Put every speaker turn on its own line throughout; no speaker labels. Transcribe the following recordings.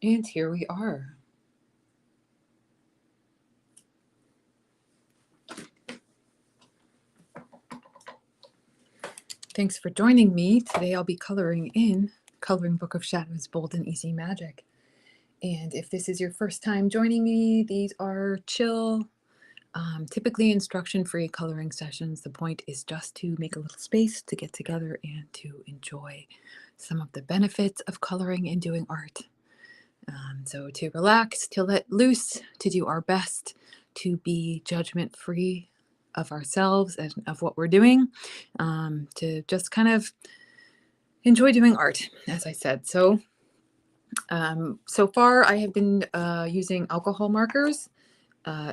And here we are. Thanks for joining me. Today I'll be coloring in Coloring Book of Shadows Bold and Easy Magic. And if this is your first time joining me, these are chill, typically instruction-free coloring sessions. The point is just to make a little space to get together and to enjoy some of the benefits of coloring and doing art. So to relax, to let loose, to do our best, to be judgment-free of ourselves and of what we're doing, to just kind of enjoy doing art, as I said. So far I have been using alcohol markers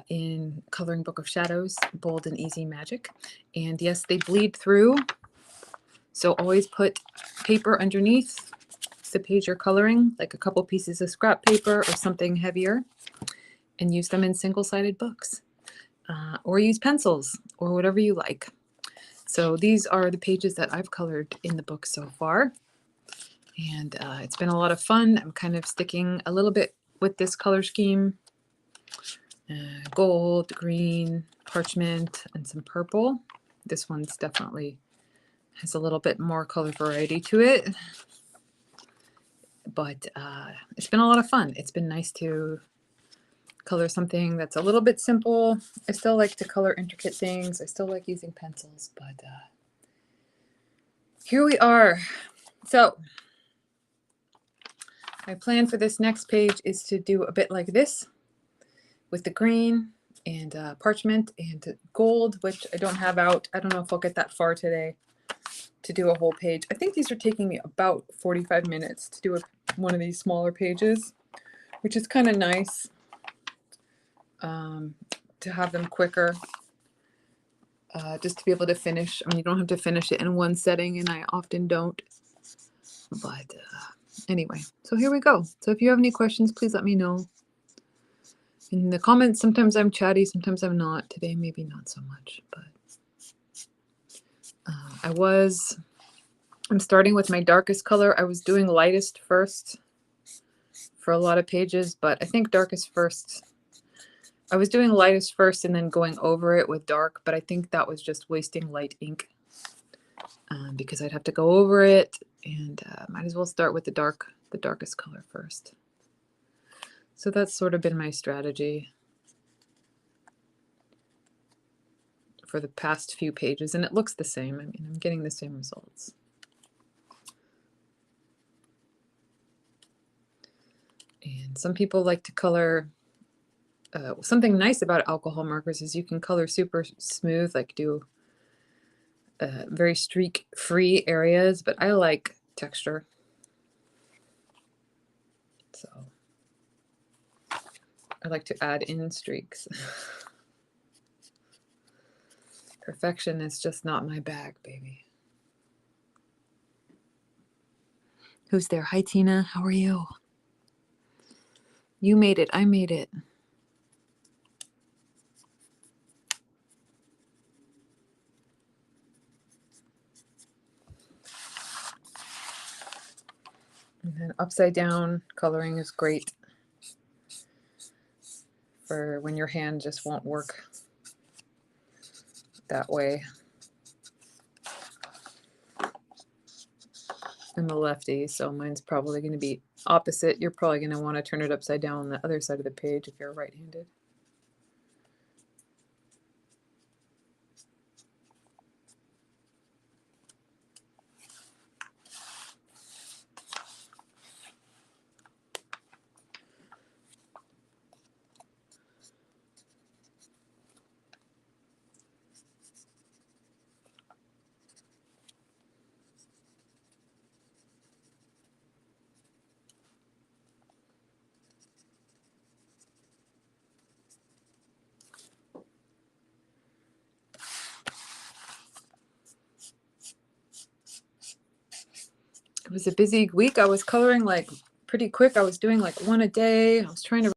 in Coloring Book of Shadows, Bold and Easy Magic. And yes, they bleed through. So always put paper underneath the page you're coloring, like a couple pieces of scrap paper or something heavier, and use them in single-sided books. Or use pencils or whatever you like. So these are the pages that I've colored in the book so far. And it's been a lot of fun. I'm kind of sticking a little bit with this color scheme. Gold, green, parchment, and some purple. This one's definitely has a little bit more color variety to it. But it's been a lot of fun. It's been nice to color something that's a little bit simple. I still like to color intricate things. I still like using pencils, but here we are. So my plan for this next page is to do a bit like this with the green and parchment and gold, which I don't have out. I don't know if I'll get that far today to do a whole page. I think these are taking me about 45 minutes to do one of these smaller pages, which is kind of nice to have them quicker, just to be able to finish. I mean, you don't have to finish it in one setting, and I often don't. But anyway, so here we go. So if you have any questions, please let me know in the comments. Sometimes I'm chatty, sometimes I'm not. Today, maybe not so much, but I'm starting with my darkest color. I was doing lightest first for a lot of pages, but I think darkest first. I was doing lightest first and then going over it with dark, but I think that was just wasting light ink because I'd have to go over it, and might as well start with the darkest color first. So that's sort of been my strategy for the past few pages, and it looks the same. I mean, I'm getting the same results. And some people like to color, something nice about alcohol markers is you can color super smooth, like do very streak-free areas, but I like texture. So I like to add in streaks. Perfection is just not my bag, baby. Who's there? Hi, Tina. How are you? You made it. I made it. And then upside down coloring is great for when your hand just won't work that way. I'm a lefty, so mine's probably going to be opposite. You're probably going to want to turn it upside down on the other side of the page if you're right-handed. It was a busy week. I was coloring like pretty quick. I was doing like one a day. I was trying to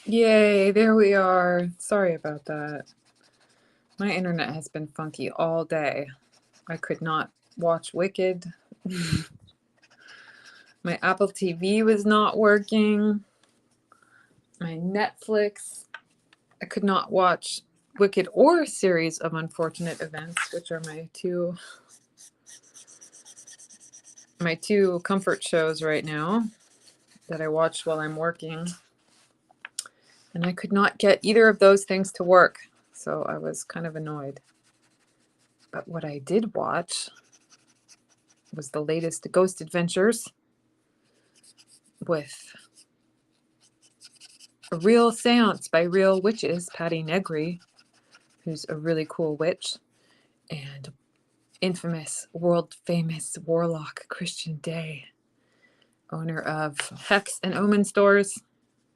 Yay, there we are. Sorry about that. My internet has been funky all day. I could not watch Wicked. My Apple TV was not working. My Netflix, I could not watch Wicked or Series of Unfortunate Events, which are my two comfort shows right now that I watch while I'm working. And I could not get either of those things to work, so I was kind of annoyed. But what I did watch was the latest Ghost Adventures with a real seance by real witches, Patti Negri, who's a really cool witch, and infamous, world-famous warlock Christian Day, owner of Hex and Omen stores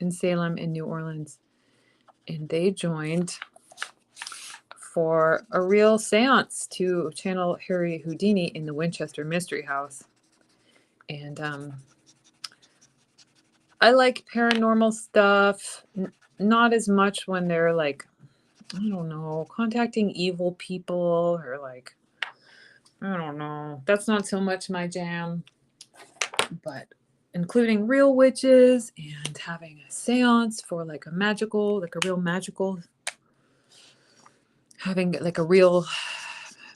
in Salem and New Orleans. And they joined for a real seance to channel Harry Houdini in the Winchester Mystery House. And I like paranormal stuff, not as much when they're like, I don't know, contacting evil people or like, I don't know. That's not so much my jam. But including real witches and having a seance for like a real magical, having like a real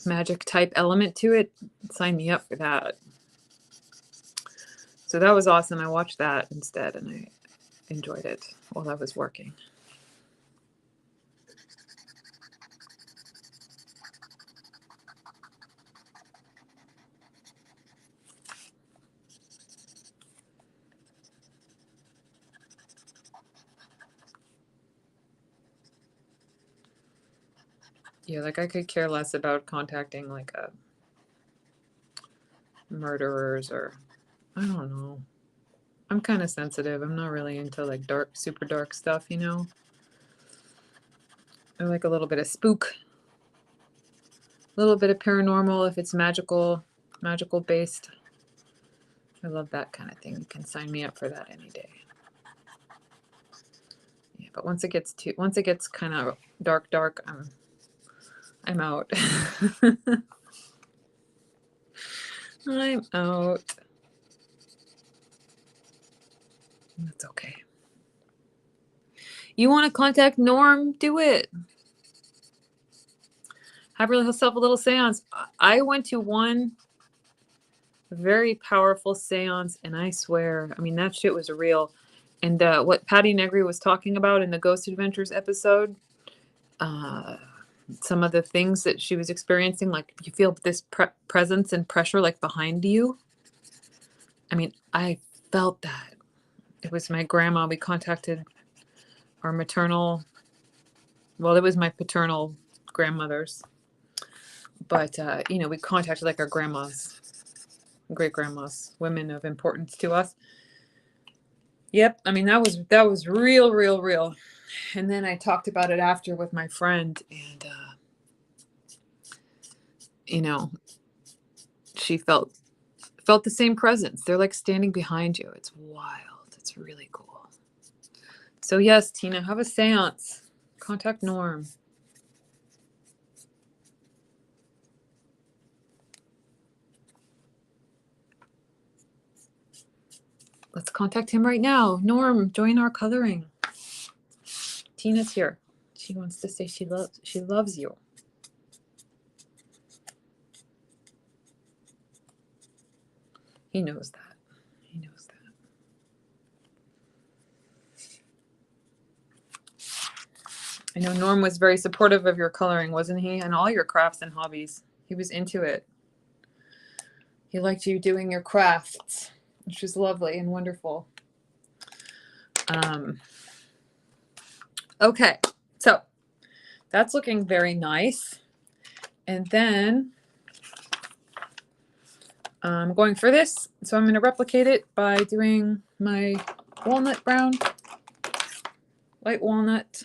magic type element to it, sign me up for that. So that was awesome. I watched that instead and I enjoyed it while I was working. Yeah, like I could care less about contacting like murderers or I don't know. I'm kind of sensitive. I'm not really into like dark, super dark stuff, you know? I like a little bit of spook, a little bit of paranormal if it's magical based. I love that kind of thing. You can sign me up for that any day. Yeah, but once it gets kind of dark, I'm out. I'm out. That's okay. You want to contact Norm? Do it. Have yourself a little seance. I went to one very powerful seance, and I swear, I mean, that shit was real. And what Patti Negri was talking about in the Ghost Adventures episode, some of the things that she was experiencing, like you feel this presence and pressure like behind you. I mean, I felt that. It was my grandma. We contacted our maternal, well, it was my paternal grandmothers. But, we contacted like our grandmas, great grandmas, women of importance to us. Yep. I mean, that was real. And then I talked about it after with my friend and, she felt the same presence. They're like standing behind you. It's wild. It's really cool. So yes, Tina, have a seance. Contact Norm. Let's contact him right now. Norm, join our coloring. Tina's here. She wants to say she loves you. He knows that. He knows that. I know Norm was very supportive of your coloring, wasn't he? And all your crafts and hobbies. He was into it. He liked you doing your crafts, which was lovely and wonderful. Okay, so that's looking very nice. And then I'm going for this. So I'm going to replicate it by doing my walnut brown, white walnut.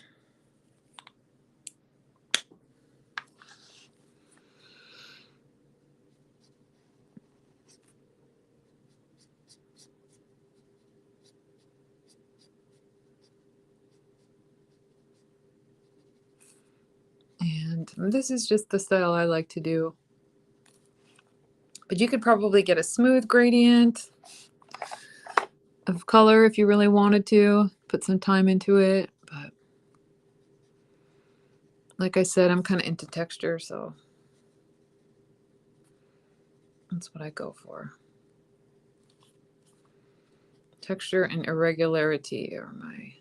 gradient. This is just the style I like to do. But you could probably get a smooth gradient of color if you really wanted to. Put some time into it. But like I said, I'm kind of into texture, so that's what I go for. Texture and irregularity are my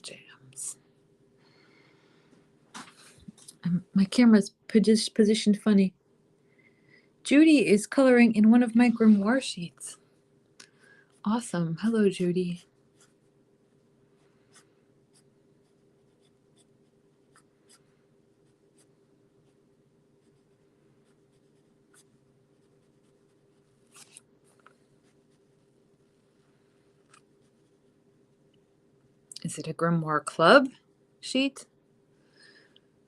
jams. My camera's positioned funny. Judy is coloring in one of my grimoire sheets. Awesome. Hello, Judy. Is it a Grimoire Club sheet?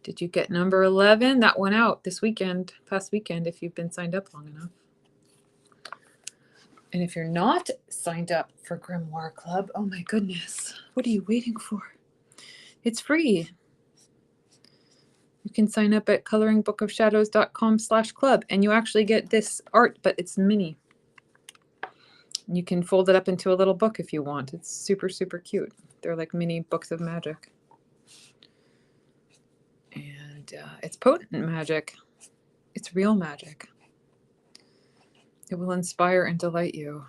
Did you get number 11? That went out this weekend, past weekend, if you've been signed up long enough. And if you're not signed up for Grimoire Club, oh my goodness, what are you waiting for? It's free. You can sign up at coloringbookofshadows.com/club, and you actually get this art, but it's mini. You can fold it up into a little book if you want. It's super, super cute. They're like mini books of magic. And it's potent magic. It's real magic. It will inspire and delight you.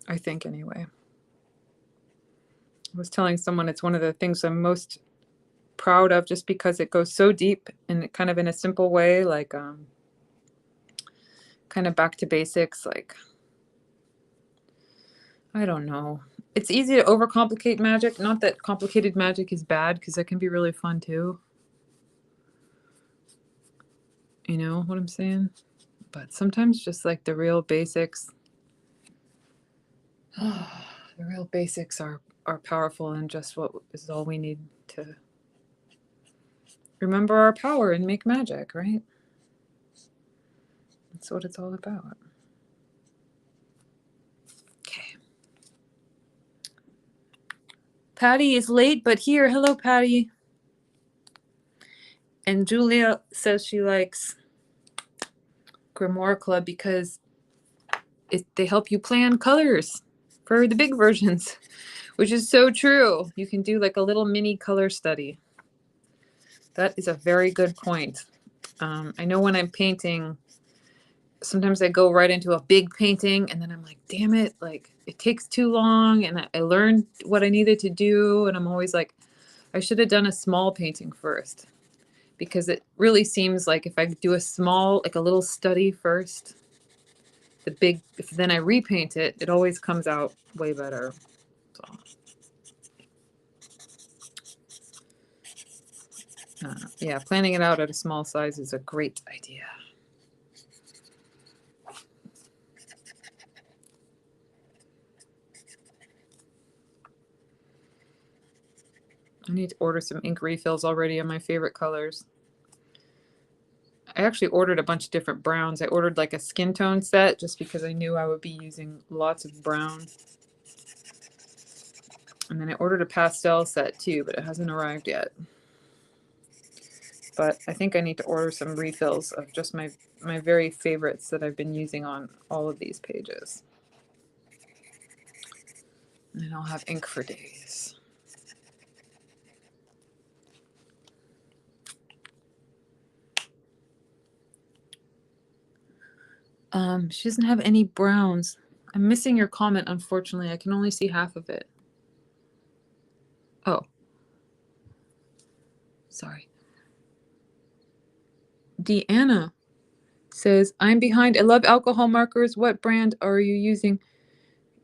I think, anyway. I was telling someone it's one of the things I'm most proud of, just because it goes so deep and kind of in a simple way, like kind of back to basics. Like, I don't know. It's easy to overcomplicate magic. Not that complicated magic is bad, because that can be really fun too. You know what I'm saying? But sometimes just like the real basics, the real basics are powerful, and just what is all we need to remember our power and make magic, right? That's what it's all about. Okay. Patty is late, but here. Hello, Patty. And Julia says she likes Grimoire Club because they help you plan colors for the big versions, which is so true. You can do like a little mini color study. That is a very good point. I know when I'm painting, sometimes I go right into a big painting and then I'm like, damn it, like it takes too long, and I learned what I needed to do, and I'm always like, I should have done a small painting first, because it really seems like if I do a small, like a little study first, the big, if then I repaint it, it always comes out way better. So, yeah, planning it out at a small size is a great idea. I need to order some ink refills already on my favorite colors. I actually ordered a bunch of different browns. I ordered like a skin tone set just because I knew I would be using lots of brown. And then I ordered a pastel set too, but it hasn't arrived yet. But I think I need to order some refills of just my very favorites that I've been using on all of these pages. And I'll have ink for days. She doesn't have any browns. I'm missing your comment, unfortunately. I can only see half of it. Oh. Sorry. Deanna says, I'm behind. I love alcohol markers. What brand are you using?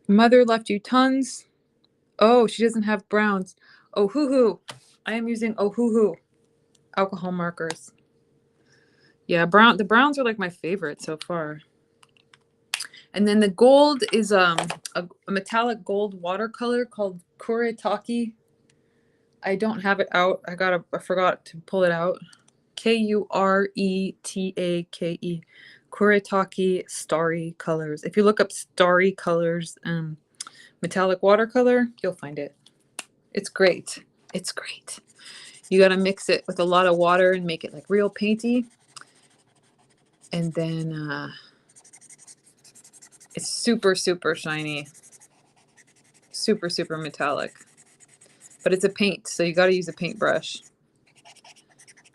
Mother left you tons. Oh, she doesn't have browns. Ohuhu. I am using Ohuhu alcohol markers. Yeah, the browns are like my favorite so far. And then the gold is a metallic gold watercolor called Kuretake. I don't have it out. I forgot to pull it out. Kuretake. Kuretake Starry Colors. If you look up Starry Colors metallic watercolor, you'll find it. It's great. It's great. You got to mix it with a lot of water and make it like real painty. And then it's super, super shiny. Super, super metallic. But it's a paint, so you got to use a paintbrush.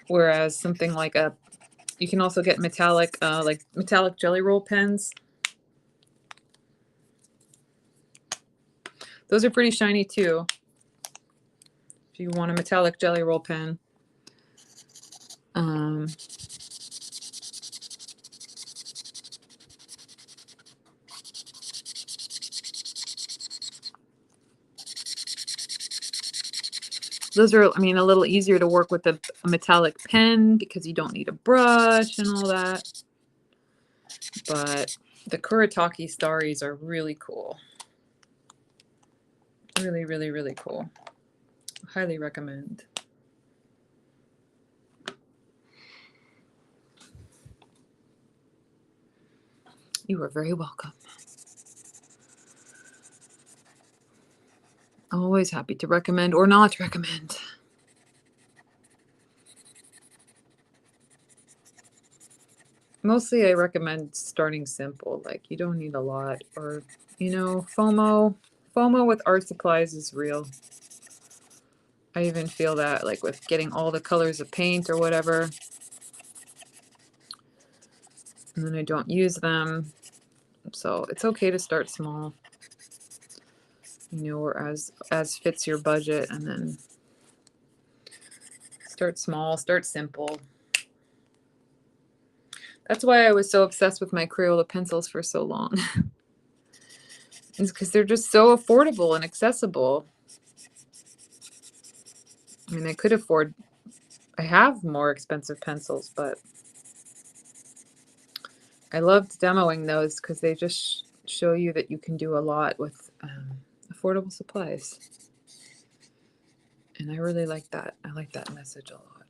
Whereas something like you can also get metallic, like metallic jelly roll pens. Those are pretty shiny too. If you want a metallic jelly roll pen. Those are, I mean, a little easier to work with a metallic pen because you don't need a brush and all that. But the Kuretake Starries are really cool. Really, really, really cool. Highly recommend. You are very welcome. Always happy to recommend or not recommend. Mostly I recommend starting simple. Like, you don't need a lot. Or, you know, FOMO with art supplies is real. I even feel that, like, with getting all the colors of paint or whatever, and then I don't use them. So it's okay to start small, you know, or as fits your budget, and then start small, start simple. That's why I was so obsessed with my Crayola pencils for so long. It's because they're just so affordable and accessible. I mean, I have more expensive pencils, but I loved demoing those because they just show you that you can do a lot with affordable supplies. And I really like that. I like that message a lot.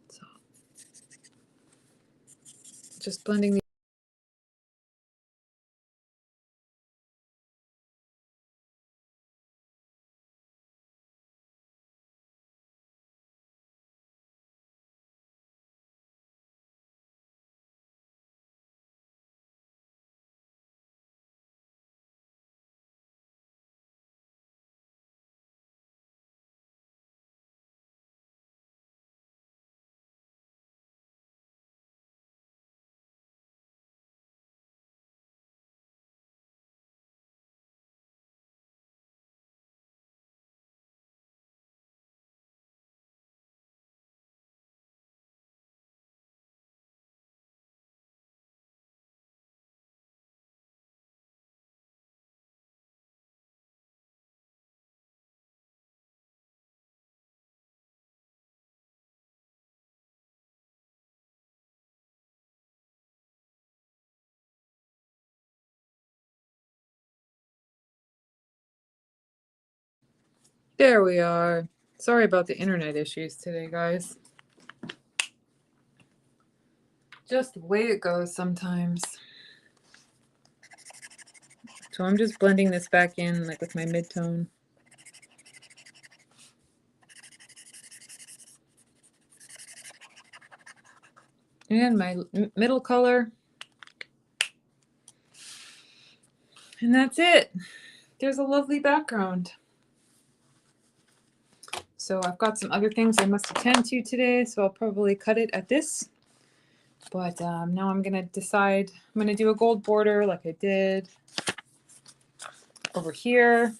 So, just blending the There we are. Sorry about the internet issues today, guys. Just the way it goes sometimes. So I'm just blending this back in, like, with my mid-tone. And my middle color. And that's it. There's a lovely background. So I've got some other things I must attend to today, so I'll probably cut it at this. But now I'm going to decide. I'm going to do a gold border like I did over here.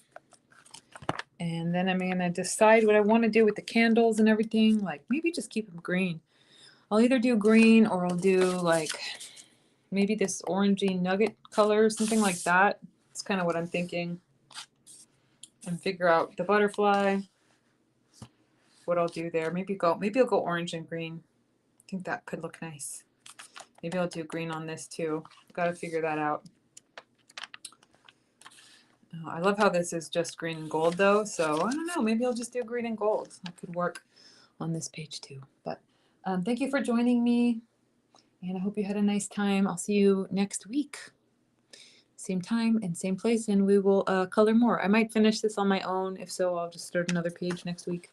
And then I'm going to decide what I want to do with the candles and everything. Like, maybe just keep them green. I'll either do green or I'll do, like, maybe this orangey nugget color or something like that. It's kind of what I'm thinking. And figure out the butterfly, what I'll do there. Maybe I'll go orange and green. I think that could look nice. Maybe I'll do green on this too. Got to figure that out. Oh, I love how this is just green and gold though, so I don't know, maybe I'll just do green and gold. That could work on this page too. But thank you for joining me, and I hope you had a nice time. I'll see you next week. same time and same place, and we will color more. I might finish this on my own. If so, I'll just start another page next week.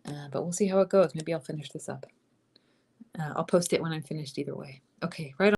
But we'll see how it goes. Maybe I'll finish this up. I'll post it when I'm finished either way. Okay, right on.